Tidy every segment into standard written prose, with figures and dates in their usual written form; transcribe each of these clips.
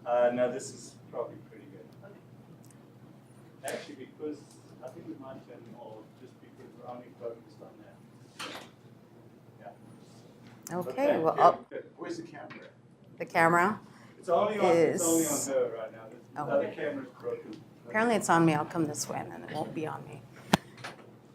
No, this is probably pretty good. Actually, because I think we might turn them all just because we're only focused on that. Yeah. Okay, well, Where's the camera? the camera It's only on her right now. The other Okay. camera's broken. Apparently it's on me. I'll come this way and then it won't be on me.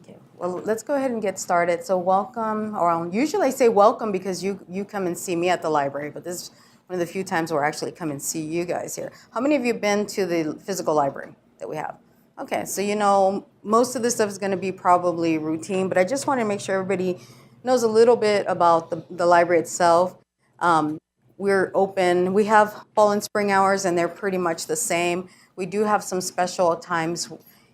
Okay. Well, let's go ahead and get started. So welcome, or usually I say welcome because you come and see me at the library, but this is one of the few times where I actually come and see you guys here. How many of you have been to the physical library that we have? Okay, so you know most of this stuff is going to be probably routine, but I just want to make sure everybody knows a little bit about the library itself. We're open. We have fall and spring hours, and they're pretty much the same. We do have some special times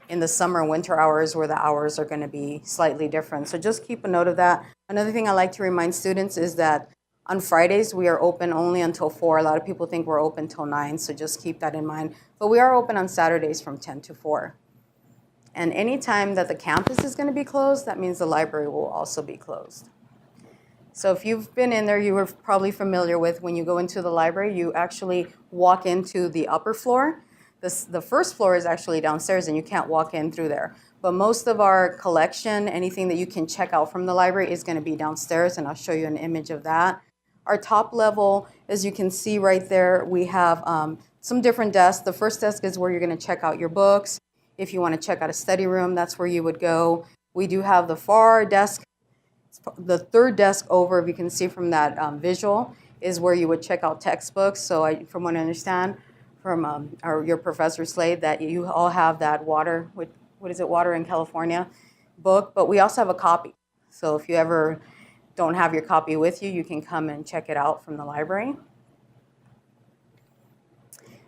in the summer and winter hours where the hours are going to be slightly different. So just keep a note of that. Another thing I like to remind students is that on Fridays, we are open only until 4. A lot of people think we're open till 9, so just keep that in mind. But we are open on Saturdays from 10 to 4. And any time that the campus is going to be closed, that means the library will also be closed. So if you've been in there, you were probably familiar with when you go into the library, you actually walk into the upper floor. The first floor is actually downstairs, and you can't walk in through there. But most of our collection, anything that you can check out from the library, is going to be downstairs, and I'll show you an image of that. Our top level, as you can see right there, we have some different desks. The first desk is where you're going to check out your books. If you want to check out a study room, that's where you would go. We do have the far desk. The third desk over, if you can see from that visual, is where you would check out textbooks. So from what I understand from your professor Slade, that you all have that Water in California book, but we also have a copy. So if you ever don't have your copy with you, you can come and check it out from the library.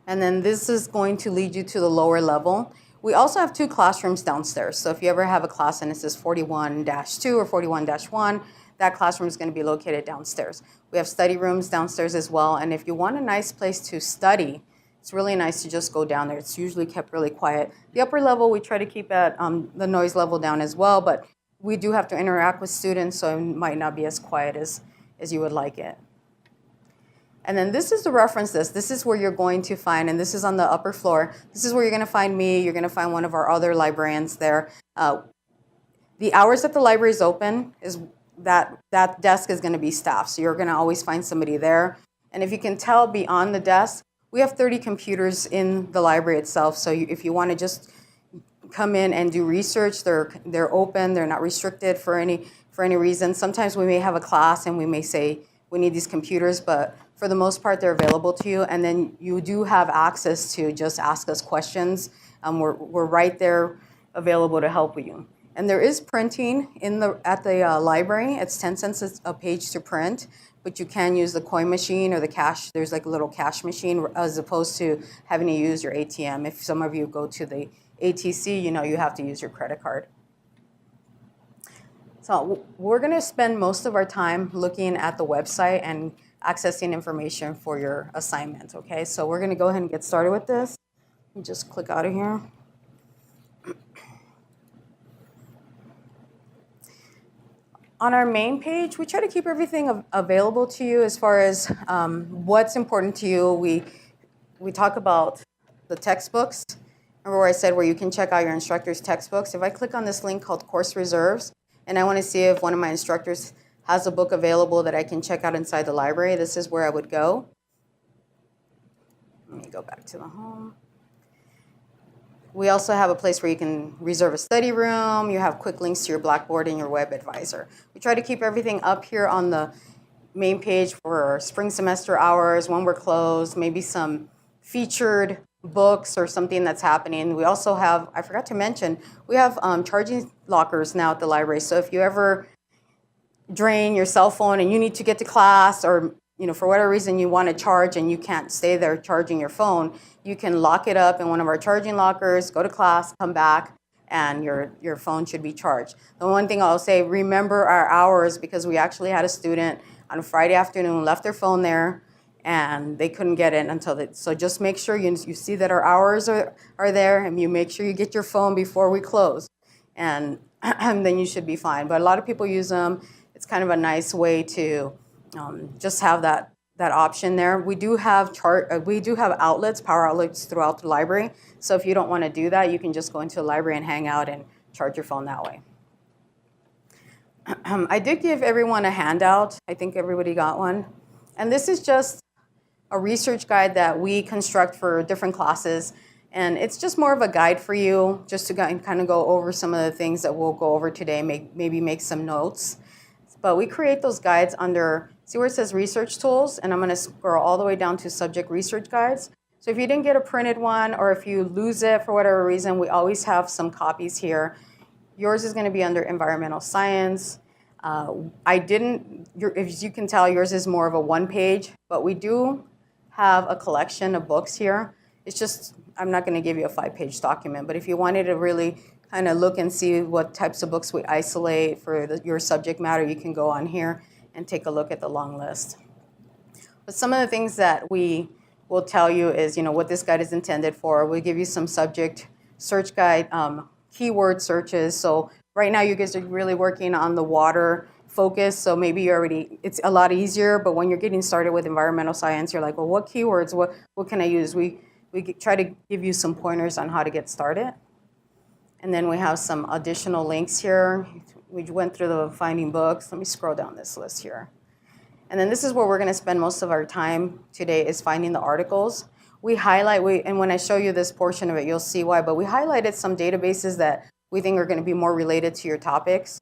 And then this is going to lead you to the lower level. We also have 2 classrooms downstairs. So if you ever have a class and it says 41-2 or 41-1, that classroom is going to be located downstairs. We have study rooms downstairs as well. And if you want a nice place to study, it's really nice to just go down there. It's usually kept really quiet. The upper level, we try to keep at the noise level down as well, but we do have to interact with students, so it might not be as quiet as you would like it. And then this is the reference list. This is where you're going to find, and this is on the upper floor, this is where you're going to find me. You're going to find one of our other librarians there. The hours that the library is open is that desk is going to be staffed, so you're going to always find somebody there. And if you can tell beyond the desk, we have 30 computers in the library itself, so if you want to just come in and do research, they're open, they're not restricted for any reason. Sometimes we may have a class and we may say we need these computers, but for the most part they're available to you, and then you do have access to just ask us questions. We're right there available to help you. And there is printing at the library. It's 10 cents a page to print, but you can use the coin machine or the cash. There's like a little cash machine as opposed to having to use your ATM. If some of you go to the ATC, you know you have to use your credit card. So we're going to spend most of our time looking at the website and accessing information for your assignment, okay? So we're going to go ahead and get started with this. Let me just click out of here. On our main page, we try to keep everything available to you as far as what's important to you. We talk about the textbooks. Remember where I said where you can check out your instructor's textbooks? If I click on this link called Course Reserves, and I want to see if one of my instructors has a book available that I can check out inside the library, this is where I would go. Let me go back to the home. We also have a place where you can reserve a study room. You have quick links to your Blackboard and your web advisor. We try to keep everything up here on the main page for spring semester hours, when we're closed, maybe some featured books or something that's happening. We also have, I forgot to mention, we have charging lockers now at the library. So if you ever drain your cell phone and you need to get to class, or for whatever reason you want to charge and you can't stay there charging your phone, you can lock it up in one of our charging lockers, go to class, come back, and your phone should be charged. The one thing I'll say, remember our hours, because we actually had a student on a Friday afternoon left their phone there and they couldn't get in so just make sure you see that our hours are there, and you make sure you get your phone before we close, and then you should be fine. But a lot of people use them. It's kind of a nice way to just have that that option there. We do have outlets, power outlets throughout the library. So if you don't want to do that, you can just go into the library and hang out and charge your phone that way. I did give everyone a handout. I think everybody got one. And this is just a research guide that we construct for different classes. And it's just more of a guide for you, just to kind of go over some of the things that we'll go over today, maybe make some notes. But we create those guides under, see where it says Research Tools? And I'm going to scroll all the way down to Subject Research Guides. So if you didn't get a printed one, or if you lose it for whatever reason, we always have some copies here. Yours is going to be under Environmental Science. As you can tell, yours is more of a one-page, but we do have a collection of books here. It's just, I'm not going to give you a 5-page document, but if you wanted to really kind of look and see what types of books we isolate for your subject matter, you can go on here and take a look at the long list. But some of the things that we will tell you is, what this guide is intended for. We'll give you some subject search guide, keyword searches. So right now you guys are really working on the water focus, so maybe it's a lot easier, but when you're getting started with environmental science, you're like, well, what keywords, what can I use? We try to give you some pointers on how to get started. And then we have some additional links here. We went through the finding books. Let me scroll down this list here. And then this is where we're going to spend most of our time today, is finding the articles. And when I show you this portion of it, you'll see why, but we highlighted some databases that we think are going to be more related to your topics.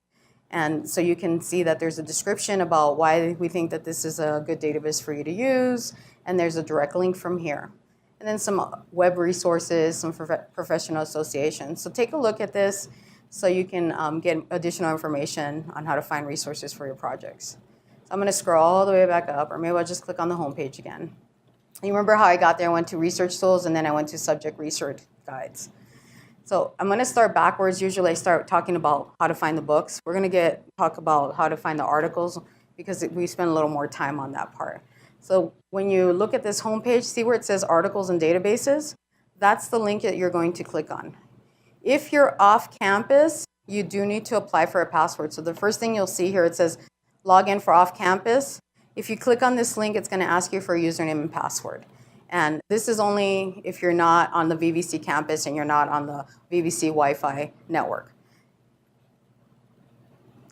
And so you can see that there's a description about why we think that this is a good database for you to use, and there's a direct link from here. And then some web resources, some professional associations. So take a look at this so you can get additional information on how to find resources for your projects. So I'm going to scroll all the way back up, or maybe I'll just click on the home page again. You remember how I got there? I went to Research Tools, and then I went to Subject Research Guides. So I'm going to start backwards. Usually I start talking about how to find the books. We're going to talk about how to find the articles, because we spend a little more time on that part. So when you look at this homepage, see where it says Articles and Databases? That's the link that you're going to click on. If you're off campus, you do need to apply for a password. So the first thing you'll see here, it says log in for off campus. If you click on this link, it's going to ask you for a username and password. And this is only if you're not on the VVC campus and you're not on the VVC Wi-Fi network.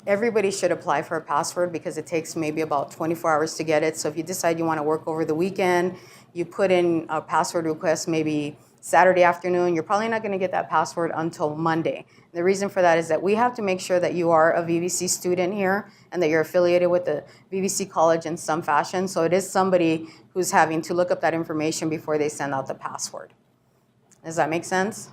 Everybody should apply for a password because it takes maybe about 24 hours to get it. So if you decide you want to work over the weekend, you put in a password request maybe Saturday afternoon, you're probably not going to get that password until Monday. The reason for that is that we have to make sure that you are a VVC student here and that you're affiliated with the VVC college in some fashion. So it is somebody who's having to look up that information before they send out the password. Does that make sense?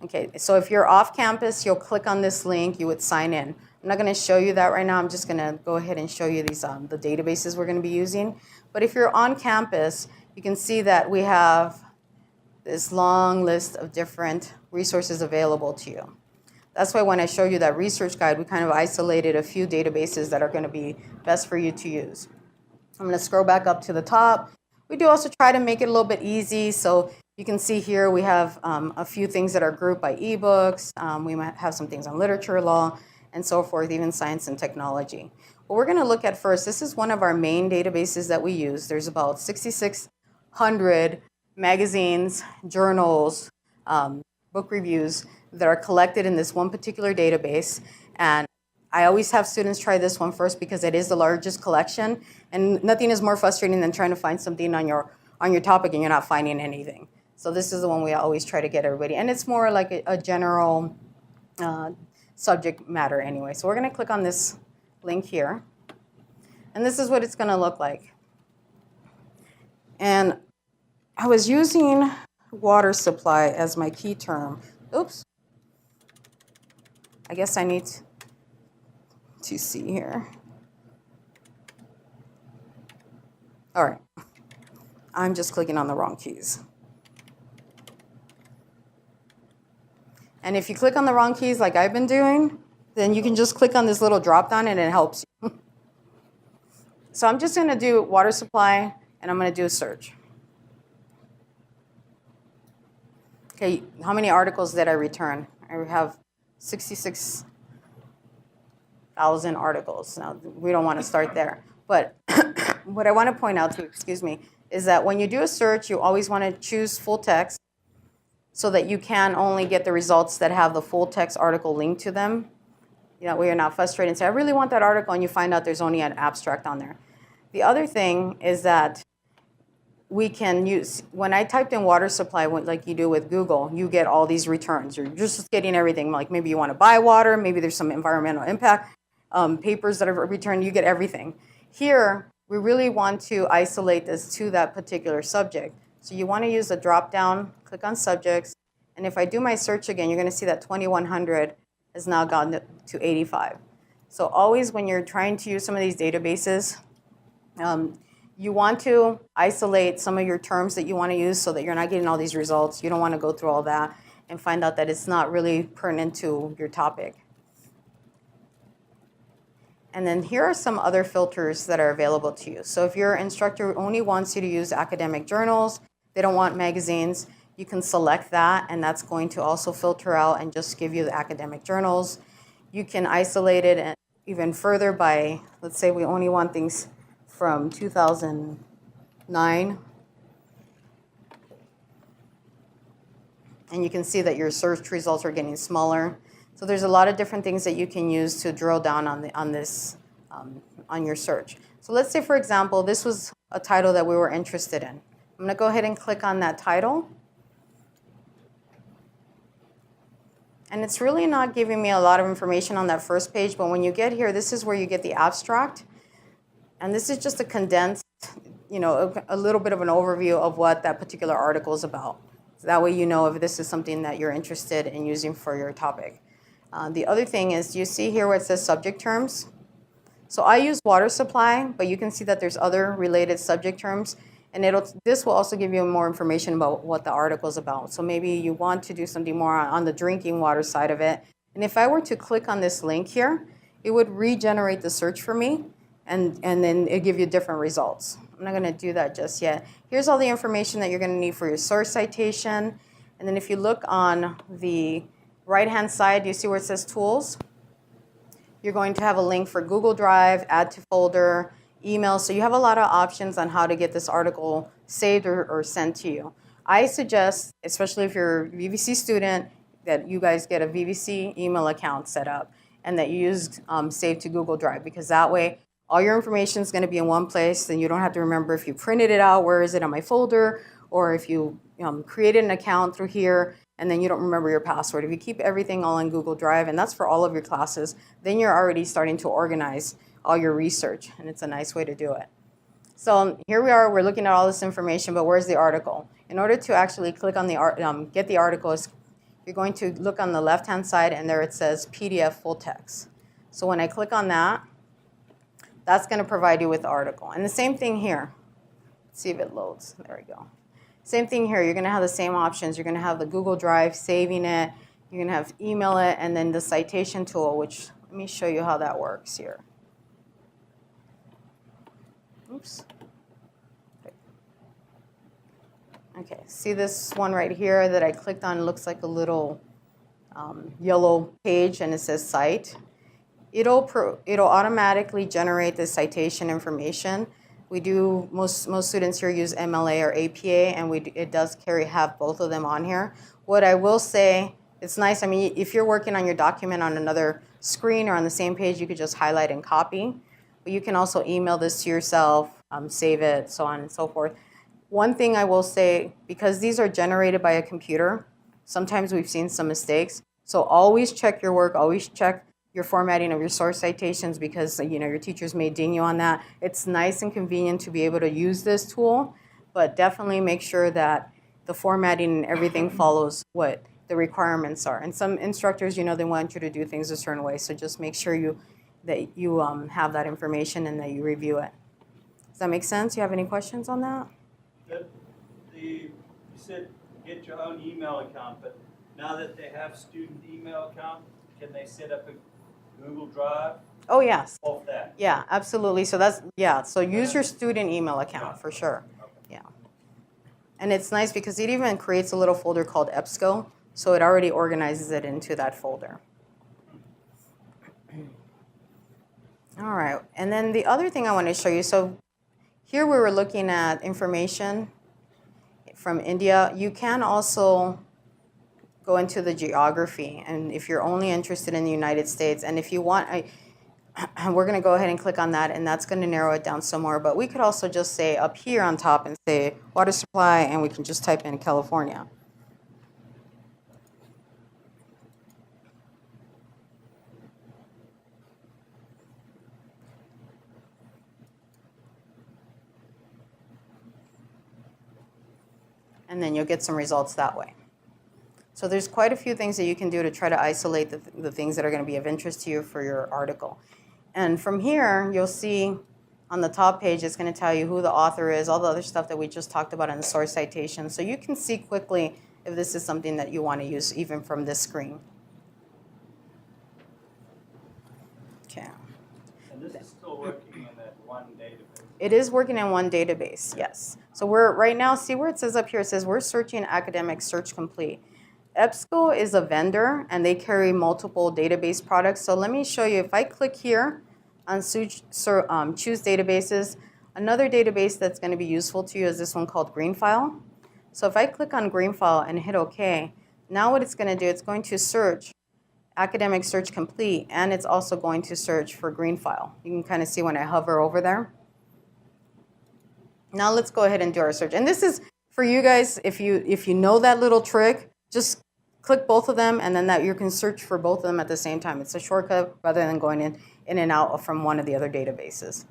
Okay, so if you're off campus, you'll click on this link, you would sign in. I'm not going to show you that right now. I'm just going to go ahead and show you these the databases we're going to be using. But if you're on campus, you can see that we have this long list of different resources available to you. That's why when I show you that research guide, we kind of isolated a few databases that are going to be best for you to use. I'm going to scroll back up to the top. We do also try to make it a little bit easy. So you can see here we have a few things that are grouped by ebooks. We might have some things on literature, law, and so forth, even science and technology. What we're going to look at first, this is one of our main databases that we use. There's about 6,600 magazines, journals, book reviews that are collected in this one particular database. And I always have students try this one first because it is the largest collection. And nothing is more frustrating than trying to find something on your topic and you're not finding anything. So this is the one we always try to get everybody. And it's more like a general subject matter anyway. So we're going to click on this link here. And this is what it's going to look like. And I was using water supply as my key term. Oops. I guess I need to see here. All right. I'm just clicking on the wrong keys. And if you click on the wrong keys like I've been doing, then you can just click on this little drop down and it helps you. So I'm just going to do water supply and I'm going to do a search. Okay, how many articles did I return? I have 66,000 articles. Now, we don't want to start there. But what I want to point out too, excuse me, is that when you do a search, you always want to choose full text so that you can only get the results that have the full text article linked to them. That way you're not frustrated and say, I really want that article, and you find out there's only an abstract on there. The other thing is that we can use, when I typed in water supply, like you do with Google, you get all these returns. You're just getting everything. Like maybe you want to buy water, maybe there's some environmental impact, papers that are returned, you get everything. Here, we really want to isolate this to that particular subject. So you want to use the drop-down, click on subjects, and if I do my search again, you're going to see that 2100 has now gone to 85. So always when you're trying to use some of these databases, you want to isolate some of your terms that you want to use so that you're not getting all these results. You don't want to go through all that and find out that it's not really pertinent to your topic. And then here are some other filters that are available to you. So if your instructor only wants you to use academic journals, they don't want magazines, you can select that, and that's going to also filter out and just give you the academic journals. You can isolate it even further by, let's say we only want things from 2009. And you can see that your search results are getting smaller. So there's a lot of different things that you can use to drill down on your search. So let's say, for example, this was a title that we were interested in. I'm going to go ahead and click on that title. And it's really not giving me a lot of information on that first page, but when you get here, this is where you get the abstract. And this is just a condensed, a little bit of an overview of what that particular article is about. So that way you know if this is something that you're interested in using for your topic. The other thing is, you see here where it says subject terms? So I use water supply, but you can see that there's other related subject terms. And this will also give you more information about what the article is about. So maybe you want to do something more on the drinking water side of it. And if I were to click on this link here, it would regenerate the search for me, and then it'd give you different results. I'm not going to do that just yet. Here's all the information that you're going to need for your source citation. And then if you look on the right-hand side, you see where it says Tools? You're going to have a link for Google Drive, Add to Folder, email. So you have a lot of options on how to get this article saved or sent to you. I suggest, especially if you're a VVC student, that you guys get a VVC email account set up and that you use Save to Google Drive, because that way all your information is going to be in one place, and you don't have to remember if you printed it out, where is it on my folder, or if you created an account through here and then you don't remember your password. If you keep everything all in Google Drive, and that's for all of your classes, then you're already starting to organize all your research, and it's a nice way to do it. So here we are, we're looking at all this information, but where's the article? In order to actually click on the get the article, you're going to look on the left-hand side, and there it says PDF full text. So when I click on that, that's going to provide you with the article. And the same thing here. Let's see if it loads. There we go. Same thing here. You're going to have the same options. You're going to have the Google Drive, saving it. You're going to have email it, and then the Citation Tool, which let me show you how that works here. Oops. Okay, see this one right here that I clicked on? It looks like a little yellow page, and it says Cite. It'll automatically generate the citation information. We do, most students here use MLA or APA, and it does have both of them on here. What I will say, it's nice, I mean, if you're working on your document on another screen or on the same page, you could just highlight and copy. But you can also email this to yourself, save it, so on and so forth. One thing I will say, because these are generated by a computer, sometimes we've seen some mistakes. So always check your work, always check your formatting of your source citations, because your teachers may ding you on that. It's nice and convenient to be able to use this tool, but definitely make sure that the formatting and everything follows what the requirements are. And some instructors, they want you to do things a certain way, so just make sure that you have that information and that you review it. Does that make sense? You have any questions on that? You said get your own email account, but now that they have student email account, can they set up a Google Drive? Oh, yes. Off that? Yeah, absolutely. So so use your student email account for sure. Okay. Yeah. And it's nice because it even creates a little folder called EBSCO, so it already organizes it into that folder. All right, and then the other thing I want to show you, so Here we were looking at information from India. You can also go into the geography, and if you're only interested in the United States, and if you want, we're going to go ahead and click on that, and that's going to narrow it down some more. But we could also just say up here on top and say water supply, and we can just type in California. And then you'll get some results that way. So there's quite a few things that you can do to try to isolate the things that are going to be of interest to you for your article. And from here, you'll see on the top page, it's going to tell you who the author is, all the other stuff that we just talked about in the source citation. So you can see quickly if this is something that you want to use even from this screen. Okay. And this is still working in that one database. It is working in one database, yes. So we're right now, see where it says up here, it says we're searching academic search complete. EBSCO is a vendor, and they carry multiple database products. So let me show you, if I click here on choose databases, another database that's going to be useful to you is this one called Greenfile. So if I click on Greenfile and hit OK, now what it's going to do, it's going to search academic search complete, and it's also going to search for Greenfile. You can kind of see when I hover over there. Now let's go ahead and do our search. And this is for you guys, if you know that little trick, just click both of them, and then that you can search for both of them at the same time. It's a shortcut rather than going in and out from one of the other databases.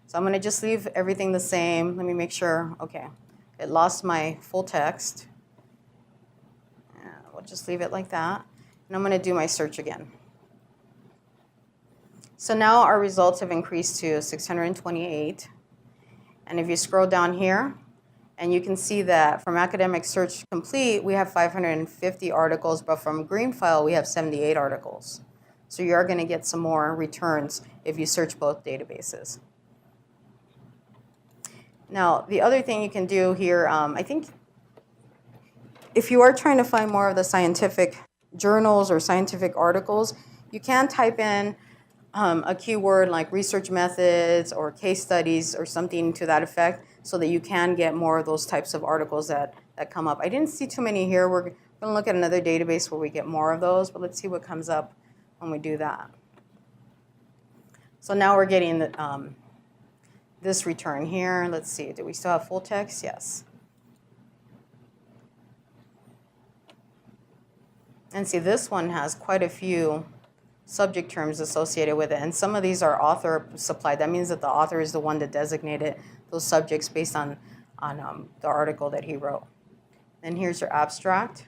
So I'm going to just leave everything the same. Let me make sure. Okay, it lost my full text. We'll just leave it like that. And I'm going to do my search again. So now our results have increased to 628. And if you scroll down here, and you can see that from Academic Search Complete, we have 550 articles, but from Greenfile, we have 78 articles. So you are going to get some more returns if you search both databases. Now, the other thing you can do here, I think if you are trying to find more of the scientific journals or scientific articles, you can type in a keyword like research methods or case studies or something to that effect, so that you can get more of those types of articles that come up. I didn't see too many here. We're going to look at another database where we get more of those, but let's see what comes up when we do that. So now we're getting this return here. Let's see, do we still have full text? Yes. And see, this one has quite a few subject terms associated with it, and some of these are author supplied. That means that the author is the one that designated those subjects based on the article that he wrote. Then here's your abstract.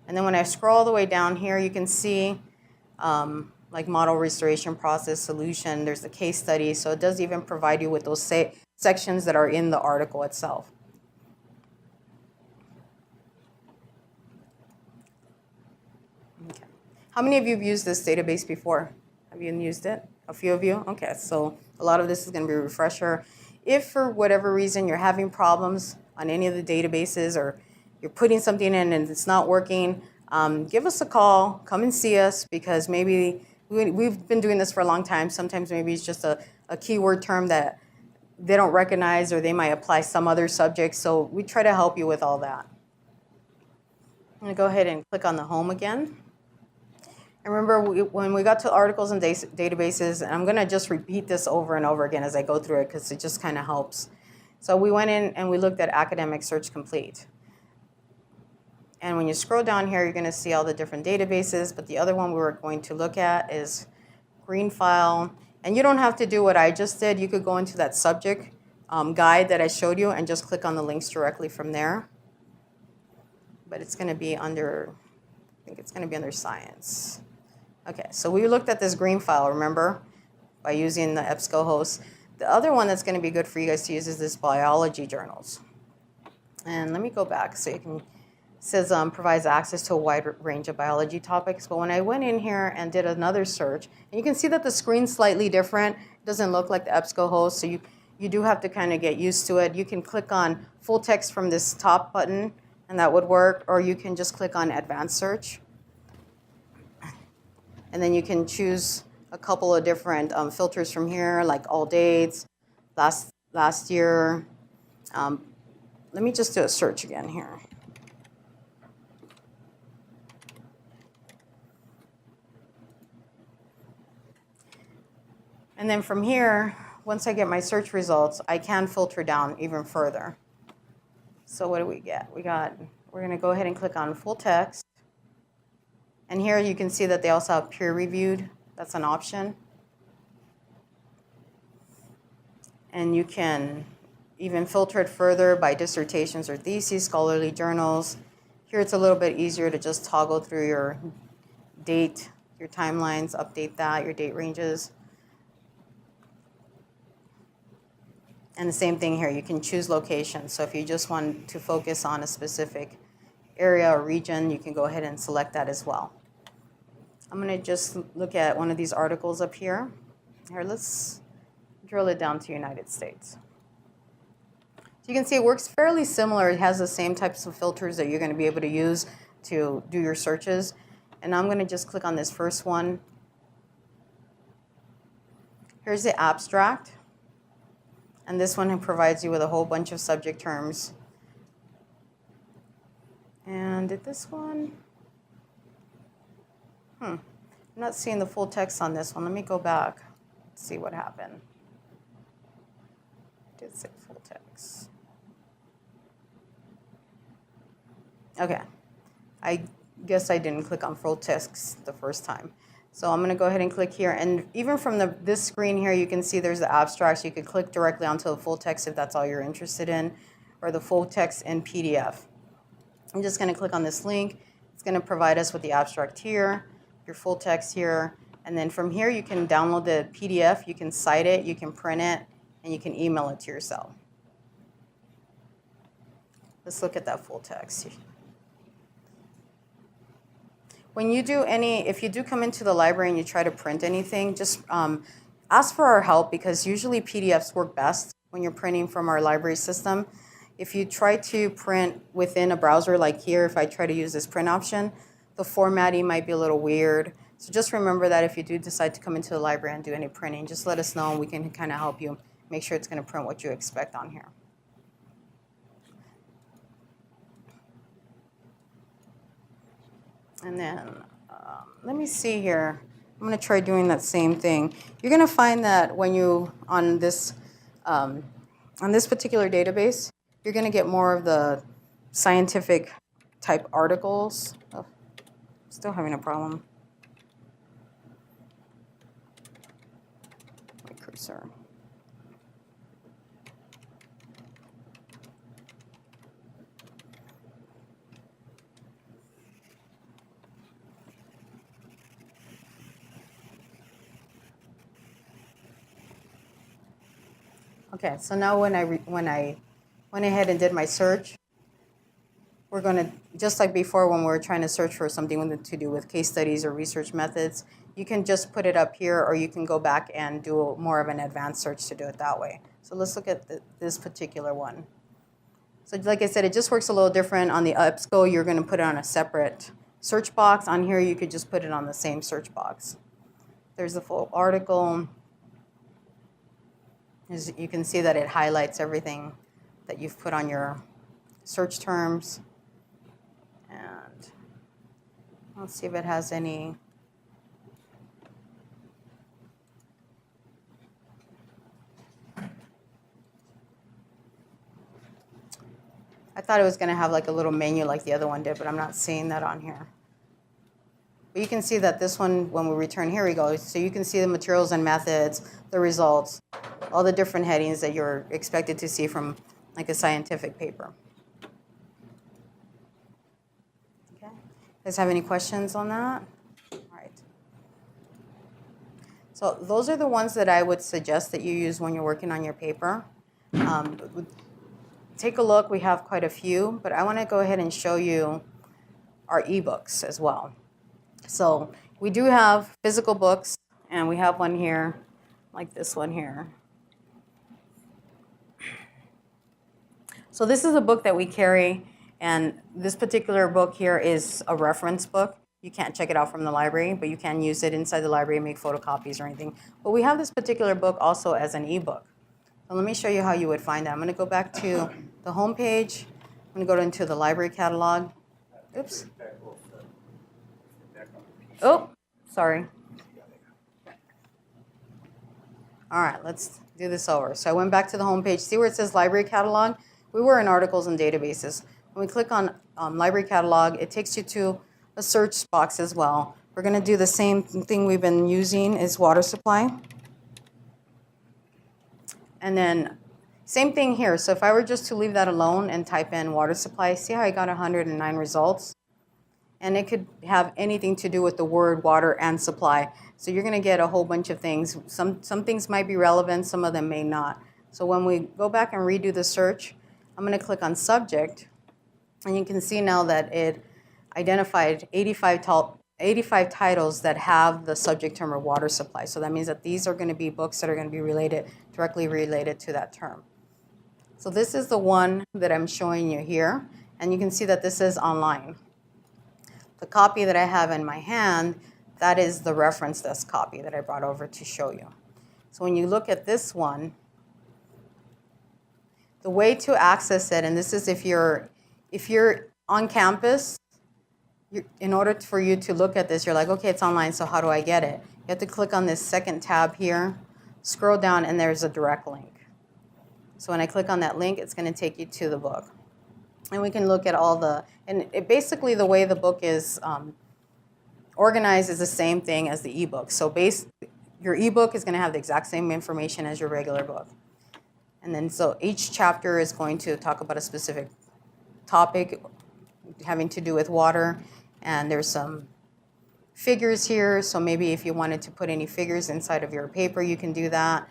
And then when I scroll all the way down here, you can see like model restoration process solution. There's the case study. So it does even provide you with those sections that are in the article itself. Okay. How many of you have used this database before? Have you used it? A few of you? Okay, so a lot of this is going to be a refresher. If for whatever reason you're having problems on any of the databases, or you're putting something in and it's not working, give us a call, come and see us, because maybe we've been doing this for a long time. Sometimes maybe it's just a keyword term that they don't recognize, or they might apply some other subject, so we try to help you with all that. I'm going to go ahead and click on the home again. And remember, when we got to articles and databases, and I'm going to just repeat this over and over again as I go through it, because it just kind of helps. So we went in and we looked at Academic Search Complete. And when you scroll down here, you're going to see all the different databases, but the other one we were going to look at is Greenfile. And you don't have to do what I just did. You could go into that subject guide that I showed you and just click on the links directly from there. But it's going to be under, I think it's going to be under Science. Okay, so we looked at this Greenfile, remember, by using the EBSCO host. The other one that's going to be good for you guys to use is this biology journals. And let me go back so you can, it says provides access to a wide range of biology topics. But when I went in here and did another search, and you can see that the screen's slightly different. It doesn't look like the EBSCO host, so you do have to kind of get used to it. You can click on full text from this top button, and that would work, or you can just click on advanced search. And then you can choose a couple of different filters from here, like all dates, last last year. Let me just do a search again here. And then from here, once I get my search results, I can filter down even further. So what do we get? We're going to go ahead and click on full text. And here you can see that they also have peer reviewed. That's an option. And you can even filter it further by dissertations or theses, scholarly journals. Here it's a little bit easier to just toggle through your date, your timelines, update that, your date ranges. And the same thing here, you can choose location. So if you just want to focus on a specific area or region, you can go ahead and select that as well. I'm going to just look at one of these articles up here. Here, let's drill it down to United States. So you can see it works fairly similar. It has the same types of filters that you're going to be able to use to do your searches. And I'm going to just click on this first one. Here's the abstract. And this one provides you with a whole bunch of subject terms. And did this one? I'm not seeing the full text on this one. Let me go back, see what happened. Did say full text. Okay, I guess I didn't click on full text the first time. So I'm going to go ahead and click here. And even from this screen here, you can see there's the abstract. So you could click directly onto the full text if that's all you're interested in, or the full text in PDF. I'm just going to click on this link. It's going to provide us with the abstract here, your full text here. And then from here, you can download the PDF. You can cite it. You can print it. And you can email it to yourself. Let's look at that full text. When you do if you do come into the library and you try to print anything, just ask for our help, because usually PDFs work best when you're printing from our library system. If you try to print within a browser like here, if I try to use this print option, the formatting might be a little weird. So just remember that if you do decide to come into the library and do any printing, just let us know and we can kind of help you make sure it's going to print what you expect on here. And then let me see here. I'm going to try doing that same thing. You're going to find that when you on this particular database, you're going to get more of the scientific type articles. Oh, still having a problem. My cursor. Okay, so now when I went ahead and did my search, we're going to, just like before when we were trying to search for something to do with case studies or research methods, you can just put it up here, or you can go back and do more of an advanced search to do it that way. So let's look at this particular one. So like I said, it just works a little different. On the EBSCO, you're going to put it on a separate search box. On here, you could just put it on the same search box. There's the full article. As you can see that it highlights everything that you've put on your search terms. And let's see if it has any. I thought it was going to have like a little menu like the other one did, but I'm not seeing that on here. But you can see that this one, when we return, here we go. So you can see the materials and methods, the results, all the different headings that you're expected to see from like a scientific paper. Okay. Guys have any questions on that? All right. So those are the ones that I would suggest that you use when you're working on your paper. Take a look. We have quite a few, but I want to go ahead and show you our ebooks as well. So we do have physical books, and we have one here, like this one here. So this is a book that we carry, and this particular book here is a reference book. You can't check it out from the library, but you can use it inside the library and make photocopies or anything. But we have this particular book also as an ebook. So let me show you how you would find that. I'm going to go back to the home page. I'm going to go into the library catalog. Oops. Oh, sorry. All right, let's do this over. So I went back to the home page. See where it says library catalog? We were in articles and databases. When we click on library catalog, it takes you to a search box as well. We're going to do the same thing we've been using is water supply. And then same thing here. So if I were just to leave that alone and type in water supply, see how I got 109 results? And it could have anything to do with the word water and supply. So you're going to get a whole bunch of things. Some things might be relevant, some of them may not. So when we go back and redo the search, I'm going to click on subject. And you can see now that it identified 85 titles that have the subject term of water supply. So that means that these are going to be books that are going to be directly related to that term. So this is the one that I'm showing you here. And you can see that this is online. The copy that I have in my hand, that is the reference desk copy that I brought over to show you. So when you look at this one, the way to access it, and this is if you're on campus, in order for you to look at this, you're like, okay, it's online, so how do I get it? You have to click on this second tab here, scroll down, and there's a direct link. So when I click on that link, it's going to take you to the book. And we can look at all basically the way the book is organized is the same thing as the ebook. So your ebook is going to have the exact same information as your regular book. And then so each chapter is going to talk about a specific topic having to do with water. And there's some figures here. So maybe if you wanted to put any figures inside of your paper, you can do that.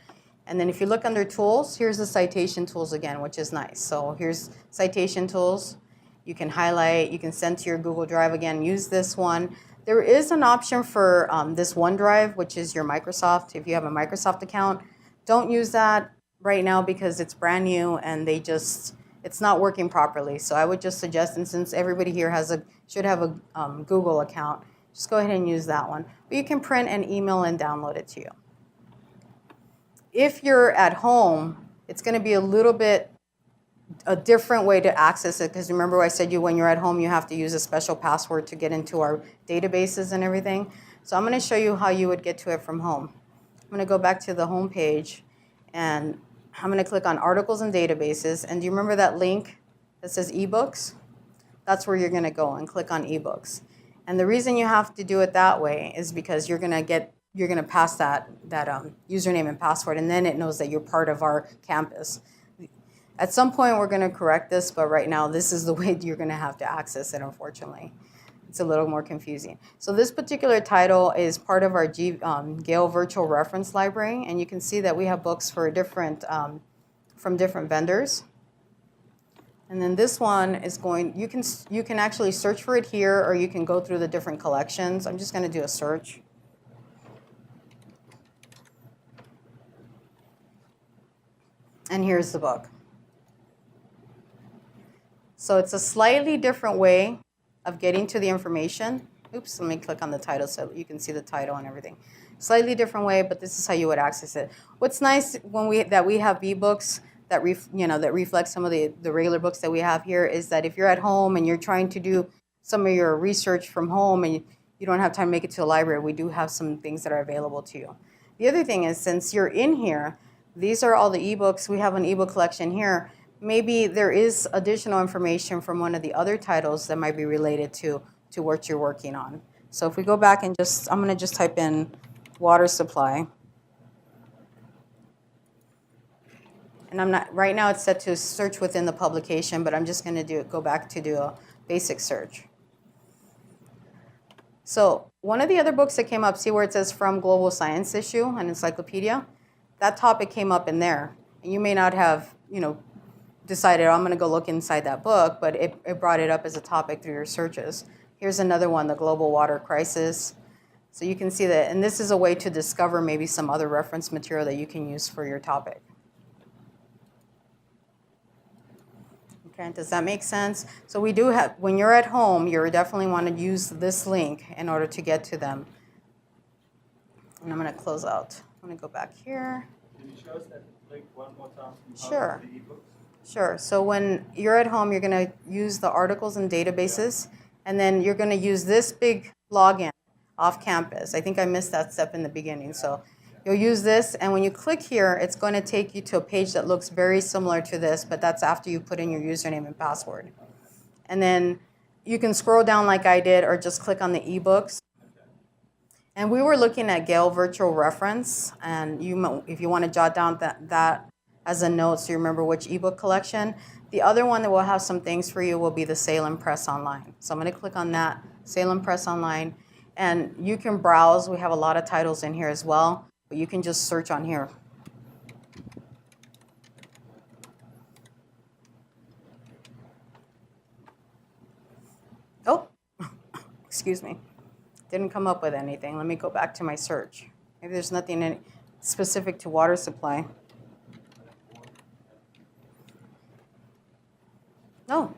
And then if you look under tools, here's the citation tools again, which is nice. So here's citation tools. You can highlight, you can send to your Google Drive again, use this one. There is an option for this OneDrive, which is your Microsoft. If you have a Microsoft account, don't use that right now because it's brand new and it's not working properly. So I would just suggest, and since everybody here should have a Google account, just go ahead and use that one. But you can print and email and download it to you. If you're at home, it's going to be a different way to access it because remember I said when you're at home you have to use a special password to get into our databases and everything. So I'm going to show you how you would get to it from home. I'm going to go back to the home page and I'm going to click on articles and databases. And do you remember that link that says ebooks? That's where you're going to go and click on ebooks. And the reason you have to do it that way is because you're going to pass that username and password, and then it knows that you're part of our campus. At some point, we're going to correct this, but right now, this is the way you're going to have to access it, unfortunately. It's a little more confusing. So this particular title is part of our Gale Virtual Reference Library, and you can see that we have books for from different vendors. And then this one is you can actually search for it here, or you can go through the different collections. I'm just going to do a search. And here's the book. So it's a slightly different way of getting to the information. Oops, let me click on the title so you can see the title and everything. Slightly different way, but this is how you would access it. What's nice that we have ebooks that reflect some of the regular books that we have here is that if you're at home and you're trying to do some of your research from home and you don't have time to make it to the library, we do have some things that are available to you. The other thing is, since you're in here, these are all the ebooks. We have an ebook collection here. Maybe there is additional information from one of the other titles that might be related to what you're working on. So if we go back and I'm going to just type in water supply. And right now it's set to search within the publication, but I'm just going to go back to do a basic search. So one of the other books that came up, see where it says From Global Science Issue, an encyclopedia? That topic came up in there. And you may not have, decided, I'm going to go look inside that book, but it brought it up as a topic through your searches. Here's another one, the global water crisis. So you can see that, and this is a way to discover maybe some other reference material that you can use for your topic. Okay, does that make sense? So we do have, when you're at home, you definitely want to use this link in order to get to them. And I'm going to close out. I'm going to go back here. Can you show us that link one more time from Sure. home to the ebooks? Sure. So when you're at home, you're going to use the articles and databases, and then you're going to use this big login off campus. I think I missed that step in the beginning. So you'll use this, and when you click here, it's going to take you to a page that looks very similar to this, but that's after you put in your username and password. And then you can scroll down like I did, or just click on the ebooks. And we were looking at Gale Virtual Reference, and if you want to jot down that as a note so you remember which ebook collection. The other one that will have some things for you will be the Salem Press Online. So I'm going to click on that, Salem Press Online, and you can browse. We have a lot of titles in here as well, but you can just search on here. Oh, excuse me. Didn't come up with anything. Let me go back to my search. Maybe there's nothing specific to water supply. No.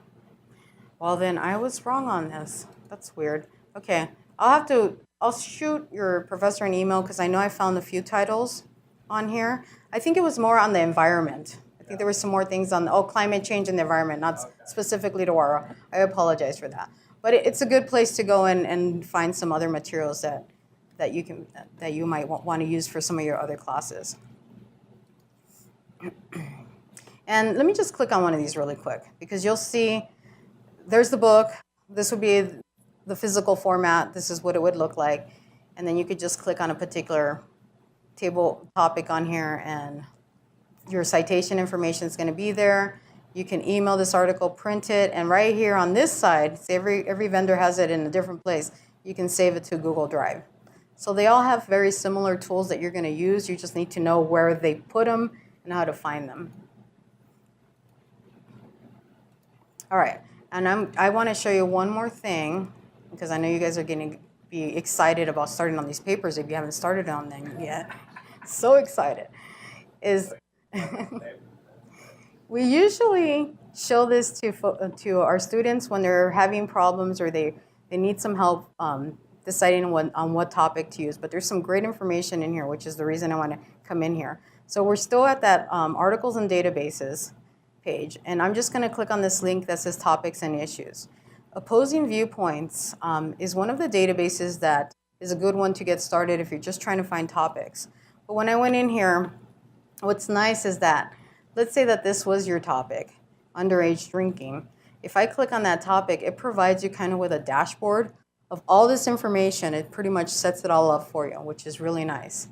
Well, then I was wrong on this. That's weird. Okay. I'll shoot your professor an email because I know I found a few titles on here. I think it was more on the environment. I think there were some more things on climate change and the environment, not specifically to water. I apologize for that. But it's a good place to go and find some other materials that you might want to use for some of your other classes. And let me just click on one of these really quick, because you'll see there's the book. This would be the physical format. This is what it would look like. And then you could just click on a particular table topic on here, and your citation information is going to be there. You can email this article, print it, and right here on this side, see every vendor has it in a different place, you can save it to Google Drive. So they all have very similar tools that you're going to use. You just need to know where they put them and how to find them. All right, and I want to show you one more thing, because I know you guys are going to be excited about starting on these papers if you haven't started on them yet. So excited. We usually show this to our students when they're having problems or they need some help deciding on what topic to use. But there's some great information in here, which is the reason I want to come in here. So we're still at that articles and databases page, and I'm just going to click on this link that says topics and issues. Opposing Viewpoints is one of the databases that is a good one to get started if you're just trying to find topics. But when I went in here, what's nice is that, let's say that this was your topic, underage drinking. If I click on that topic, it provides you kind of with a dashboard of all this information. It pretty much sets it all up for you, which is really nice.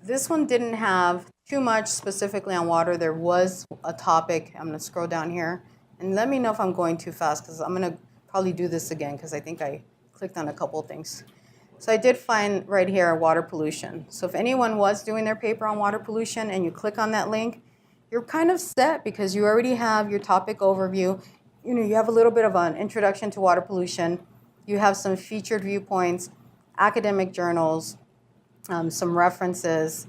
This one didn't have too much specifically on water. There was a topic. I'm going to scroll down here. And let me know if I'm going too fast, because I'm going to probably do this again, because I think I clicked on a couple of things. So I did find right here water pollution. So if anyone was doing their paper on water pollution and you click on that link, you're kind of set, because you already have your topic overview. You have a little bit of an introduction to water pollution. You have some featured viewpoints, academic journals, some references.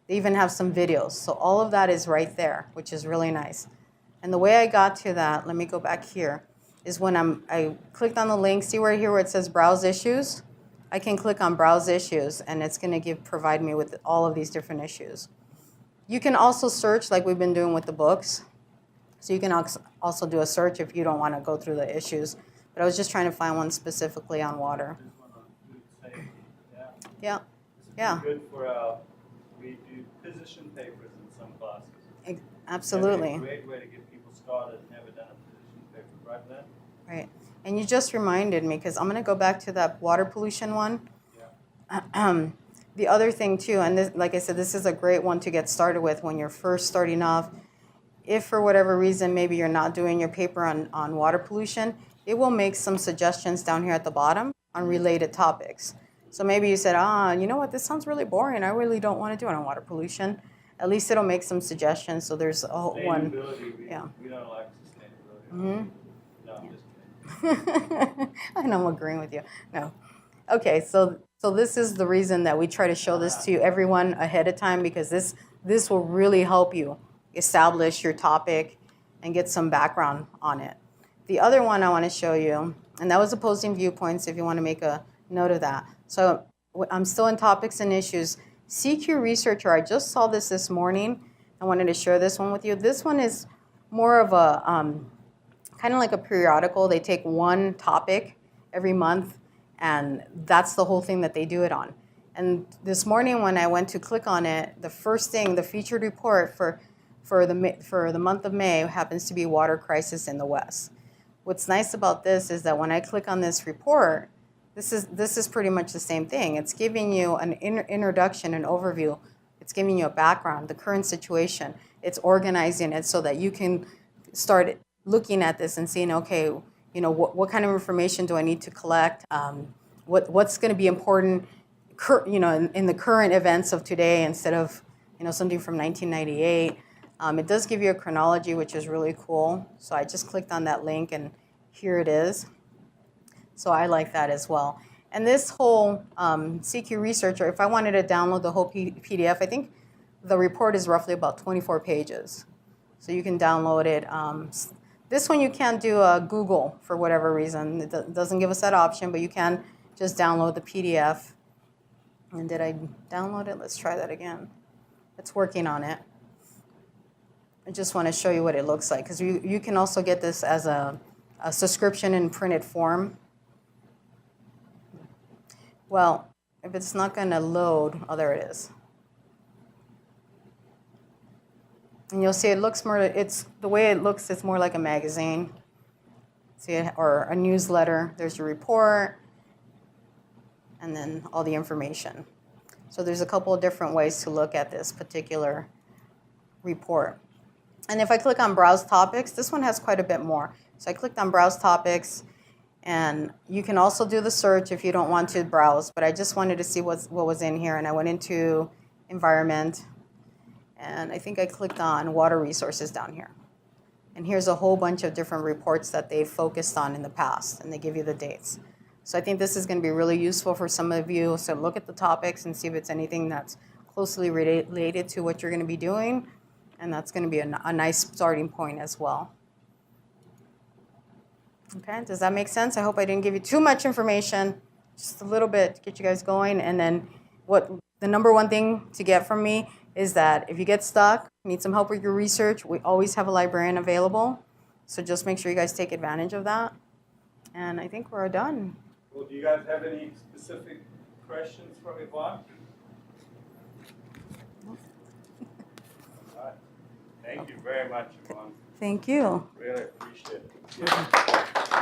They even have some videos. So all of that is right there, which is really nice. And the way I got to that, let me go back here, is when I clicked on the link. See right here where it says Browse Issues? I can click on Browse Issues, and it's going to provide me with all of these different issues. You can also search like we've been doing with the books. So you can also do a search if you don't want to go through the issues. But I was just trying to find one specifically on water. Yeah. Yeah. Good for we do position papers in some classes. Absolutely. That'd be a great way to get people started, never done a position paper, right, Lynn? Right. And you just reminded me, because I'm going to go back to that water pollution one. Yeah. The other thing too, and this, like I said, this is a great one to get started with when you're first starting off. If for whatever reason maybe you're not doing your paper on water pollution, it will make some suggestions down here at the bottom on related topics. So maybe you said, you know what, this sounds really boring. I really don't want to do it on water pollution. At least it'll make some suggestions. So there's a whole one. Yeah. We don't like sustainability. Mm-hmm. No, I'm just kidding. I know, I'm agreeing with you. No. Okay, so this is the reason that we try to show this to everyone ahead of time, because this will really help you establish your topic and get some background on it. The other one I want to show you, and that was Opposing Viewpoints, if you want to make a note of that. So I'm still in topics and issues. CQ Researcher, I just saw this morning. I wanted to share this one with you. This one is more of a kind of like a periodical. They take one topic every month, and that's the whole thing that they do it on. And this morning when I went to click on it, the first thing, the featured report for the month of May happens to be water crisis in the West. What's nice about this is that when I click on this report, this is pretty much the same thing. It's giving you an introduction, an overview. It's giving you a background, the current situation. It's organizing it so that you can start looking at this and seeing, okay, you know, what kind of information do I need to collect? What's going to be important, you know, in the current events of today instead of, you know, something from 1998. It does give you a chronology, which is really cool. So I just clicked on that link, and here it is. So I like that as well. And this whole CQ Researcher, if I wanted to download the whole PDF, I think the report is roughly about 24 pages. So you can download it. This one you can't do Google for whatever reason. It doesn't give us that option, but you can just download the PDF. And did I download it? Let's try that again. It's working on it. I just want to show you what it looks like, because you can also get this as a subscription in printed form. Well, if it's not going to load, oh, there it is. And you'll see it looks more, it's the way it looks, it's more like a magazine. See it, or a newsletter. There's your report, and then all the information. So there's a couple of different ways to look at this particular report. And if I click on Browse Topics, this one has quite a bit more. So I clicked on Browse Topics, and you can also do the search if you don't want to browse, but I just wanted to see what was in here, and I went into Environment, and I think I clicked on Water Resources down here. And here's a whole bunch of different reports that they've focused on in the past, and they give you the dates. So I think this is going to be really useful for some of you. So look at the topics and see if it's anything that's closely related to what you're going to be doing, and that's going to be a nice starting point as well. Okay, does that make sense? I hope I didn't give you too much information, just a little bit to get you guys going. And then what the number one thing to get from me is that if you get stuck, need some help with your research, we always have a librarian available. So just make sure you guys take advantage of that. And I think we're done. Well, do you guys have any specific questions for Yvonne? All right. Thank you very much, Yvonne. Thank you. Really appreciate it.